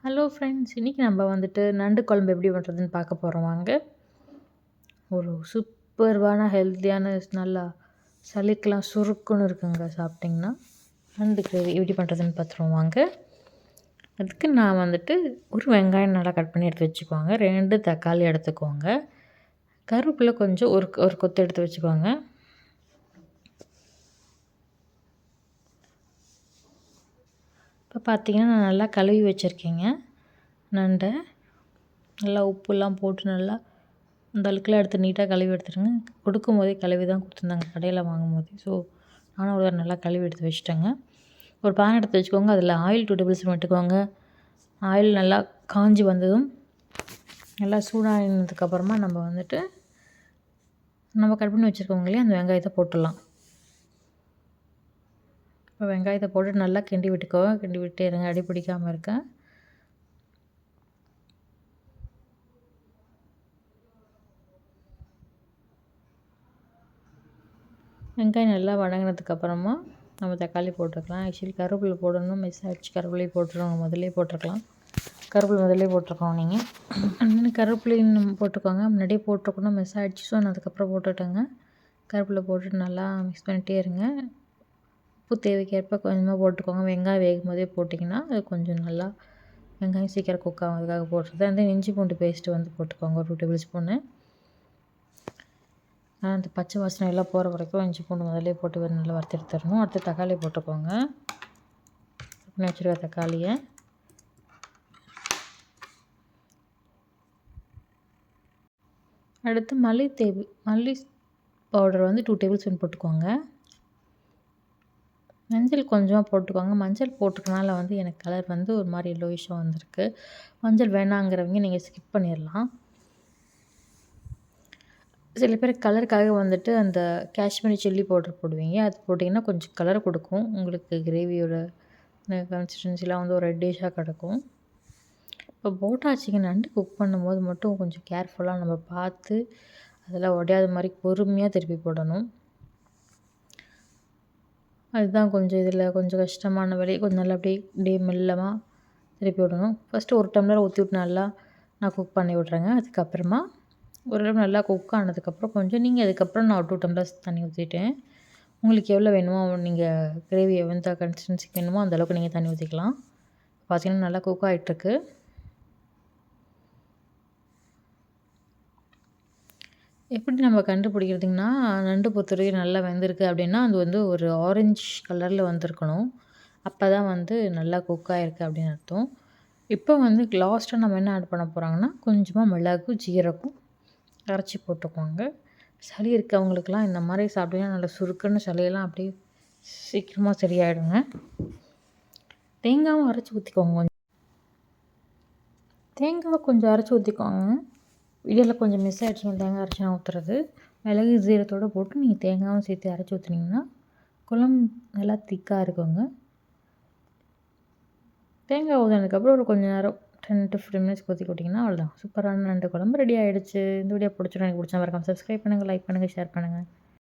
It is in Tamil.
ஹலோ ஃப்ரெண்ட்ஸ், இன்றைக்கி நம்ம வந்துட்டு நண்டு குழம்பு எப்படி பண்ணுறதுன்னு பார்க்க போகிறோம் வாங்க. ஒரு சூப்பர்வான ஹெல்த்தியான நல்லா சளிக்கெலாம் சுருக்குன்னு இருக்குங்க சாப்பிட்டிங்கன்னா. நண்டு கிரேவி எப்படி பண்ணுறதுன்னு பார்த்துருவோம் வாங்க. அதுக்கு நான் வந்துட்டு ஒரு வெங்காயம் நல்லா கட் பண்ணி எடுத்து வச்சுக்கோங்க, 2 தக்காளி எடுத்துக்கோங்க, கருவேப்பிலை கொஞ்சம் ஒரு கொத்து எடுத்து வச்சுக்கோங்க. இப்போ பார்த்திங்கன்னா நான் நல்லா கழுவி வச்சுருக்கேங்க நண்டை. நல்லா உப்புலாம் போட்டு நல்லா அந்த அழுக்கெலாம் எடுத்து நீட்டாக கழுவி எடுத்துடுங்க. கொடுக்கும் போதே கழுவி தான் கொடுத்துருந்தாங்க கடையில் வாங்கும்போது. ஸோ நானும் ஒரு நல்லா கழுவி எடுத்து வச்சுட்டேங்க. ஒரு பேன் எடுத்து வச்சுக்கோங்க, அதில் ஆயில் 2 டேபிள் ஸ்பூன் விட்டுக்கோங்க. ஆயில் நல்லா காஞ்சி வந்ததும் நல்லா சூடாகினதுக்கப்புறமா நம்ம வந்துட்டு நம்ம கட் பண்ணி வச்சுருக்கோங்க இல்லையா, அந்த வெங்காயத்தை போட்டுடலாம். இப்போ வெங்காயத்தை போட்டு நல்லா கிண்டி விட்டுக்கோங்க, கிண்டி விட்டு இருங்க, அடி பிடிக்காமல் இருக்க. வெங்காயம் நல்லா வதங்கினதுக்கப்புறமா நம்ம தக்காளி போட்டுக்கலாம். ஆக்சுவலி கருவேப்பிலை போடணும், மிஸ் ஆகிடுச்சு, கருவேப்பிலையை போட்டுருவாங்க, முதல்லே போட்டிருக்கலாம். கருவேப்பிலை முதல்லே போட்டிருக்கோம் நீங்கள். அண்ணன் கருவேப்பிலையும் நம்ம போட்டுக்கோங்க, முன்னாடியே போட்டிருக்கணும், மிஸ் ஆகிடுச்சு. ஸோ நான் அதுக்கப்புறம் போட்டுட்டேங்க. கருவேப்பிலை போட்டுட்டு நல்லா மிக்ஸ் பண்ணிகிட்டே இருங்க. உப்பு தேவைக்கேற்ப கொஞ்சமாக போட்டுக்கோங்க. வெங்காயம் வேகும் போதே போட்டிங்கன்னா அது கொஞ்சம் நல்லா வெங்காயம் சீக்கிரம் குக் ஆகும், அதுக்காக போட்டுருது. அந்த இஞ்சி பூண்டு பேஸ்ட்டு வந்து போட்டுக்கோங்க, ஒரு 2 டேபிள் ஸ்பூனு. அந்த பச்சை வாசனை எல்லாம் போகிற வரைக்கும் இஞ்சி பூண்டு முதல்ல போட்டு நல்லா வறுத்து எடுத்துடணும். அடுத்து தக்காளி போட்டுக்கோங்க, வச்சுருக்க தக்காளியை. அடுத்து மல்லி பவுடர் வந்து 2 டேபிள் ஸ்பூன் போட்டுக்கோங்க. மஞ்சள் கொஞ்சமாக போட்டுக்கோங்க. மஞ்சள் போட்டுக்கனால வந்து எனக்கு கலர் வந்து ஒரு மாதிரி எல்லோயிஷாக வந்திருக்கு. மஞ்சள் வேணாங்கிறவங்க நீங்கள் ஸ்கிப் பண்ணிடலாம். சில பேர் கலருக்காக வந்துட்டு அந்த காஷ்மீரி சில்லி பவுடர் போடுவீங்க, அது போட்டிங்கன்னா கொஞ்சம் கலர் கொடுக்கும். உங்களுக்கு கிரேவியோட கன்சிஸ்டன்சிலாம் வந்து ஒரு ரெட்டிஷாக கிடக்கும். இப்போ போட்டாச்சிங்க, நண்டு குக் பண்ணும்போது மட்டும் கொஞ்சம் கேர்ஃபுல்லாக நம்ம பார்த்து அதெல்லாம் உடையாத மாதிரி பொறுமையாக திருப்பி போடணும். அதுதான் கொஞ்சம் இதில் கொஞ்சம் கஷ்டமான வேலை. கொஞ்சம் நல்லா அப்படியே மெல்லமாக திருப்பி விடணும். ஃபஸ்ட்டு ஒரு டம்ளர் ஊற்றி விட்டு நல்லா நான் குக் பண்ணி விட்றேங்க. அதுக்கப்புறமா ஒரு டைம் நல்லா குக் ஆனதுக்கப்புறம் கொஞ்சம் நீங்கள் அதுக்கப்புறம் நான் 2 டம்ளர்ஸ் தண்ணி ஊற்றிட்டேன். உங்களுக்கு எவ்வளோ வேணுமோ நீங்கள் கிரேவி எந்த கன்சிஸ்டன்சிக்கு வேணுமோ அந்தளவுக்கு நீங்கள் தண்ணி ஊற்றிக்கலாம். பார்த்திங்கன்னா நல்லா குக் ஆகிட்டுருக்கு. எப்படி நம்ம கண்டுபிடிக்கிறதுங்கன்னா, நண்டு பொறுத்தவரைக்கும் நல்லா வெந்திருக்கு அப்படின்னா அது வந்து ஒரு ஆரஞ்சு கலரில் வந்திருக்கணும். அப்போ தான் வந்து நல்லா குக் ஆகிருக்கு அப்படின்னு அர்த்தம். இப்போ வந்து லாஸ்ட்டாக நம்ம என்ன ஆட் பண்ண போகிறாங்கன்னா, கொஞ்சமாக மிளகு, ஜீரகம் அரைச்சி போட்டுக்கோங்க. சளி இருக்கவங்களுக்கெல்லாம் இந்த மாதிரி சாப்பிட்டீங்கன்னா நல்லா சுருக்குன்னு சளியெல்லாம் அப்படியே சீக்கிரமாக சரியாயிடுங்க. தேங்காவும் அரைச்சி ஊற்றிக்கோங்க. தேங்காவை கொஞ்சம் அரைச்சி ஊற்றிக்கோங்க. இதில் கொஞ்சம் மிஸ் ஆகிடுச்சுங்க தேங்காய் அரைச்சி நான் ஊற்றுறது. மிளகு ஜீரகத்தோடு போட்டு நீங்கள் தேங்காயும் சேர்த்து அரைச்சி ஊற்றுனீங்கன்னா குழம்பு நல்லா திக்காக இருக்குங்க. தேங்காய் ஊற்றினதுக்கப்புறம் ஒரு கொஞ்சம் நேரம் 10 to 15 மினிட்ஸ் கொதிக்கிட்டிங்கன்னா அவ்வளோதான், சூப்பரான நண்டு குழம்பு ரெடி ஆகிடுச்சு. இந்த வீடியோ பிடிச்சிடும், எனக்கு பிடிச்சா மறக்காம சப்ஸ்கிரைப் பண்ணுங்கள், லைக் பண்ணுங்கள், ஷேர் பண்ணுங்கள்.